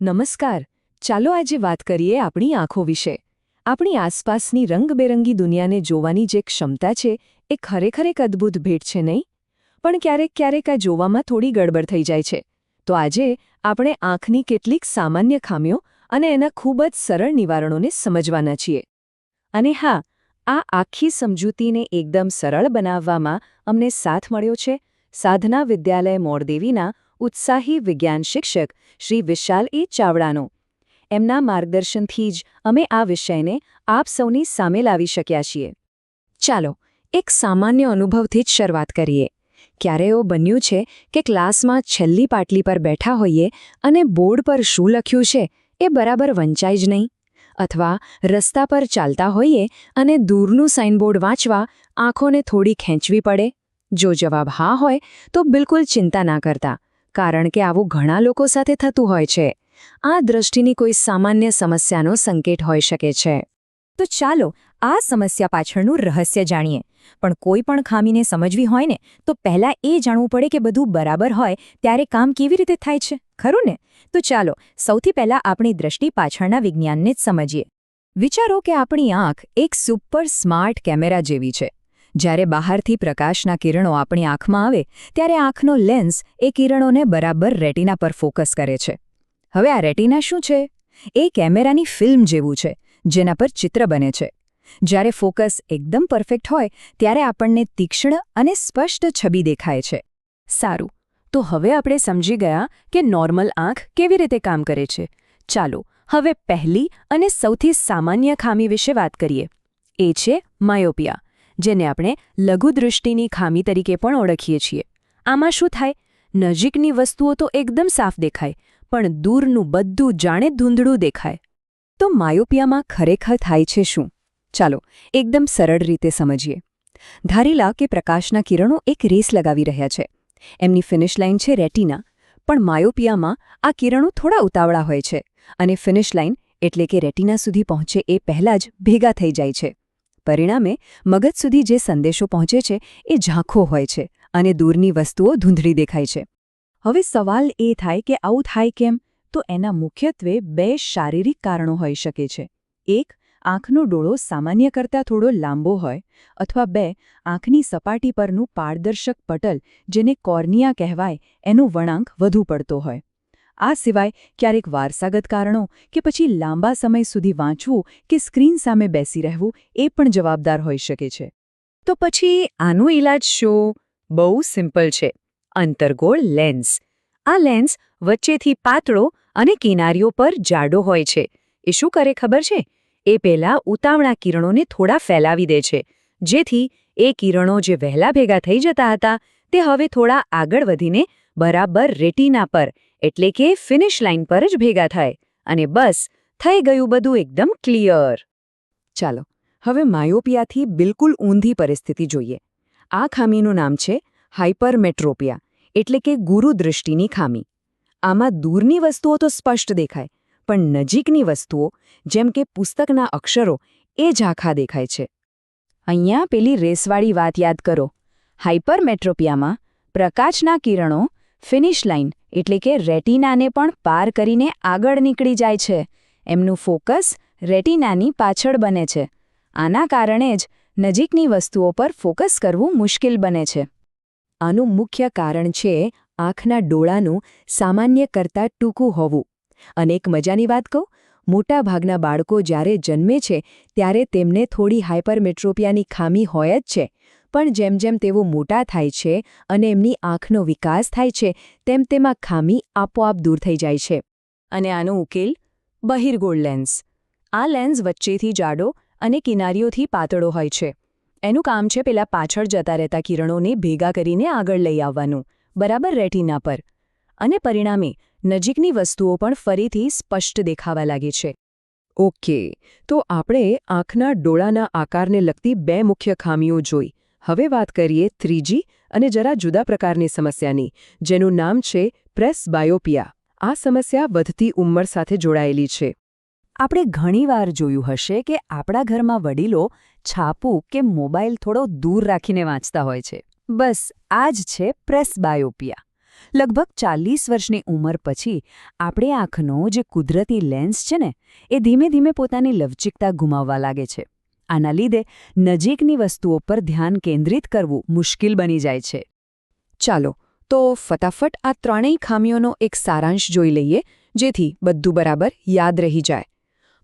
નમસ્કાર. ચાલો આજે વાત કરીએ આપણી આંખો વિશે. આપણી આસપાસની રંગબેરંગી દુનિયાને જોવાની જે ક્ષમતા છે એ ખરેખર એક અદ્ભુત ભેટ છે નહીં? પણ ક્યારેક આ જોવામાં થોડી ગડબડ થઈ જાય છે. તો આજે આપણે આંખની કેટલીક સામાન્ય ખામીઓ અને એના ખૂબ જ સરળ નિવારણોને સમજવાના છીએ. અને હા, આ આખી સમજૂતીને એકદમ સરળ બનાવવામાં અમને સાથ મળ્યો છે સાધના વિદ્યાલય મોરદેવીના ઉત્સાહી વિજ્ઞાન શિક્ષક શ્રી વિશાલ એ ચાવડાનો. એમના માર્ગદર્શનથી જ અમે આ વિષયને આપ સૌની સામે લાવી શક્યા છીએ. ચાલો, એક સામાન્ય અનુભવથી જ શરૂઆત કરીએ. ક્યારે એવું બન્યું છે કે ક્લાસમાં છેલ્લી પાટલી પર બેઠા હોઈએ અને બોર્ડ પર શું લખ્યું છે એ બરાબર વંચાય જ નહીં? અથવા રસ્તા પર ચાલતા હોઈએ અને દૂરનું સાઇનબોર્ડ વાંચવા આંખોને થોડી ખેંચવી પડે? જો જવાબ હા હોય તો બિલકુલ ચિંતા ના કરતા, કારણ કે આવું ઘણા લોકો સાથે થતું હોય છે. આ દૃષ્ટિની કોઈ સામાન્ય સમસ્યાનો સંકેત હોઈ શકે છે. તો ચાલો આ સમસ્યા પાછળનું રહસ્ય જાણીએ. પણ કોઈ પણ ખામીને સમજવી હોય ને તો પહેલાં એ જાણવું પડે કે બધું બરાબર હોય ત્યારે કામ કેવી રીતે થાય છે, ખરું ને? તો ચાલો સૌથી પહેલાં આપણી દૃષ્ટિ પાછળના વિજ્ઞાનને જ સમજીએ. વિચારો કે આપણી આંખ એક સુપર સ્માર્ટ કેમેરા જેવી છે. જ્યારે બહારથી પ્રકાશના કિરણો આપણી આંખમાં આવે ત્યારે આંખનો લેન્સ એ કિરણોને બરાબર રેટિના પર ફોકસ કરે છે. હવે આ રેટિના શું છે? એ કેમેરાની ફિલ્મ જેવું છે જેના પર ચિત્ર બને છે. જ્યારે ફોકસ એકદમ પરફેક્ટ હોય ત્યારે આપણને તીક્ષ્ણ અને સ્પષ્ટ છબી દેખાય છે. સારું, તો હવે આપણે સમજી ગયા કે નોર્મલ આંખ કેવી રીતે કામ કરે છે. ચાલો હવે પહેલી અને સૌથી સામાન્ય ખામી વિશે વાત કરીએ. એ છે માયોપિયા, જેને આપણે લઘુદૃષ્ટિની ખામી તરીકે પણ ઓળખીએ છીએ. આમાં શું થાય? નજીકની વસ્તુઓ તો એકદમ સાફ દેખાય, પણ દૂરનું બધું જાણે ધૂંધળું દેખાય. તો માયોપિયામાં ખરેખર થાય છે શું? ચાલો એકદમ સરળ રીતે સમજીએ. ધારી લો કે પ્રકાશના કિરણો એક રેસ લગાવી રહ્યા છે. એમની ફિનિશ લાઇન છે રેટિના, પણ માયોપિયામાં આ કિરણો થોડા ઉતાવળા હોય છે અને ફિનિશ લાઇન એટલે કે રેટિના સુધી પહોંચે એ પહેલાં જ ભેગા થઈ જાય છે. પરિણામે મગજ સુધી જે સંદેશો પહોંચે છે એ ઝાંખો હોય છે અને દૂરની વસ્તુઓ ધૂંધળી દેખાય છે. હવે સવાલ એ થાય કે આવું થાય કેમ? તો એના મુખ્યત્વે બે શારીરિક કારણો હોઈ શકે છે. એક, આંખનો ડોળો સામાન્ય કરતાં થોડો લાંબો હોય, અથવા બે, આંખની સપાટી પરનું પારદર્શક પટલ જેને કોર્નિયા કહેવાય એનો વળાંક વધુ પડતો હોય. આ સિવાય ક્યારેક વારસાગત કારણો કે પછી લાંબા સમય સુધી વાંચવું કે સ્ક્રીન સામે બેસી રહેવું એ પણ જવાબદાર હોઈ શકે છે. તો પછી આનો ઈલાજ શું? બહુ સિમ્પલ છે. અંતર્ગોળ લેન્સ. આ લેન્સ વચ્ચેથી પાતળો અને કિનારીઓ પર જાડો હોય છે. એ શું કરે ખબર છે? એ પહેલાં ઉતાવળા કિરણોને થોડા ફેલાવી દે છે, જેથી એ કિરણો જે વહેલા ભેગા થઈ જતા હતા તે હવે થોડા આગળ વધીને બરાબર રેટિના પર એટલે કે ફિનિશ લાઇન પર જ ભેગા થાય. અને બસ થઈ ગયું બધું એકદમ ક્લિયર. ચાલો હવે માયોપિયાથી બિલકુલ ઊંધી પરિસ્થિતિ જોઈએ. આ ખામીનું નામ છે હાઇપરમેટ્રોપિયા, એટલે કે ગુરુદૃષ્ટિની ખામી. આમાં દૂરની વસ્તુઓ તો સ્પષ્ટ દેખાય, પણ નજીકની વસ્તુઓ જેમ કે પુસ્તકના અક્ષરો એ ઝાંખા દેખાય છે. અહીંયા પેલી રેસવાળી વાત યાદ કરો. હાઇપરમેટ્રોપિયામાં પ્રકાશના કિરણો ફિનિશ લાઇન એટલે કે રેટિનાને પણ પાર કરીને આગળ નીકળી જાય છે. એમનું ફોકસ રેટિનાની પાછળ બને છે. આના કારણે જ નજીકની વસ્તુઓ પર ફોકસ કરવું મુશ્કેલ બને છે. આનું મુખ્ય કારણ છે આંખના ડોળાનું સામાન્ય કરતાં ટૂંકું હોવું. અને એક મજાની વાત કહું, મોટાભાગના બાળકો જ્યારે જન્મે છે ત્યારે તેમને થોડી હાઇપરમેટ્રોપિયાની ખામી હોય જ છે, પણ જેમ જેમ તેઓ મોટા થાય છે અને એમની આંખનો વિકાસ થાય છે તેમ તેમાં ખામી આપોઆપ દૂર થઈ જાય છે. અને આનો ઉકેલ? બહિર્ગોળ લેન્સ. આ લેન્સ વચ્ચેથી જાડો અને કિનારીઓથી પાતળો હોય છે. એનું કામ છે પેલા પાછળ જતા રહેતા કિરણોને ભેગા કરીને આગળ લઈ આવવાનું, બરાબર રેટિના પર. અને પરિણામે નજીકની વસ્તુઓ પણ ફરીથી સ્પષ્ટ દેખાવા લાગે છે. ઓકે, તો આપણે આંખના ડોળાના આકારને લગતી બે મુખ્ય ખામીઓ જોઈ. હવે વાત કરીએ ત્રીજી અને જરા જુદા પ્રકારની સમસ્યાની, જેનું નામ છે પ્રેસબાયોપિયા. આ સમસ્યા વધતી ઉંમર સાથે જોડાયેલી છે. આપણે ઘણીવાર જોયું હશે કે આપણા ઘરમાં વડીલો છાપું કે મોબાઈલ થોડો દૂર રાખીને વાંચતા હોય છે. બસ આ જ છે પ્રેસબાયોપિયા. લગભગ 40 વર્ષની ઉંમર પછી આપણે આંખનો જે કુદરતી લેન્સ છે ને એ ધીમે ધીમે પોતાની લવચિકતા ગુમાવવા લાગે છે. આના લીધે નજીકની વસ્તુઓ પર ધ્યાન કેન્દ્રિત કરવું મુશ્કેલ બની જાય છે. ચાલો તો ફટાફટ આ ત્રણેય ખામીઓનો એક સારાંશ જોઈ લઈએ, જેથી બધું બરાબર યાદ રહી જાય.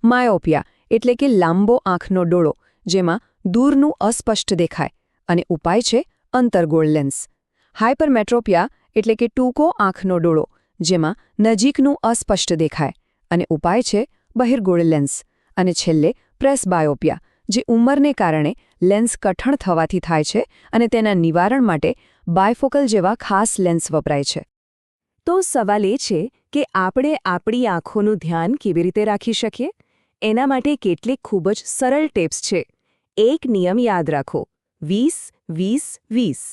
માયોપિયા એટલે કે લાંબો આંખનો ડોળો, જેમાં દૂરનું અસ્પષ્ટ દેખાય, અને ઉપાય છે અંતર્ગોળ લેન્સ. હાઇપરમેટ્રોપિયા એટલે કે ટૂંકો આંખનો ડોળો, જેમાં નજીકનું અસ્પષ્ટ દેખાય, અને ઉપાય છે બહિર્ગોળ લેન્સ. અને છેલ્લે પ્રેસબાયોપિયા, જે ઉંમરને કારણે લેન્સ કઠણ થવાથી થાય છે અને તેના નિવારણ માટે બાયફોકલ જેવા ખાસ લેન્સ વપરાય છે. તો સવાલ એ છે કે આપણે આપણી આંખોનું ધ્યાન કેવી રીતે રાખી શકીએ? એના માટે કેટલીક ખૂબ જ સરળ ટિપ્સ છે. એક નિયમ યાદ રાખો, 20-20-20,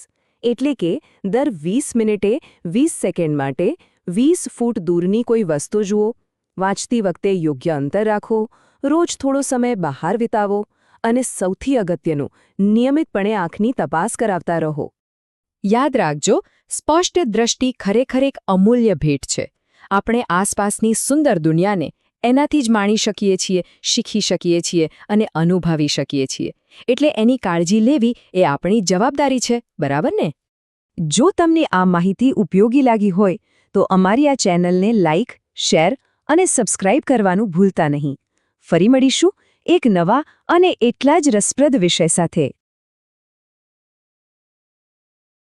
એટલે કે દર 20 મિનિટે 20 સેકન્ડ માટે 20 ફૂટ દૂરની કોઈ વસ્તુ જુઓ, વાંચતી વખતે યોગ્ય અંતર રાખો, રોજ થોડો સમય બહાર વિતાવો, અને સૌથી અગત્યનું, નિયમિતપણે આંખની તપાસ કરાવતા રહો. યાદ રાખજો, સ્પષ્ટ દ્રષ્ટિ ખરેખર એક અમૂલ્ય ભેટ છે. આપણે આસપાસની સુંદર દુનિયાને એનાથી જ માણી શકીએ છીએ, શીખી શકીએ છીએ અને અનુભવી શકીએ છીએ. એટલે એની કાળજી લેવી એ આપણી જવાબદારી છે, બરાબર ને? જો તમને આ માહિતી ઉપયોગી લાગી હોય તો અમારી આ ચેનલને લાઇક, શેર અને સબસ્ક્રાઇબ કરવાનું ભૂલતા નહીં. ફરી મળીશું એક નવા અને એટલા જ રસપ્રદ વિષય સાથે.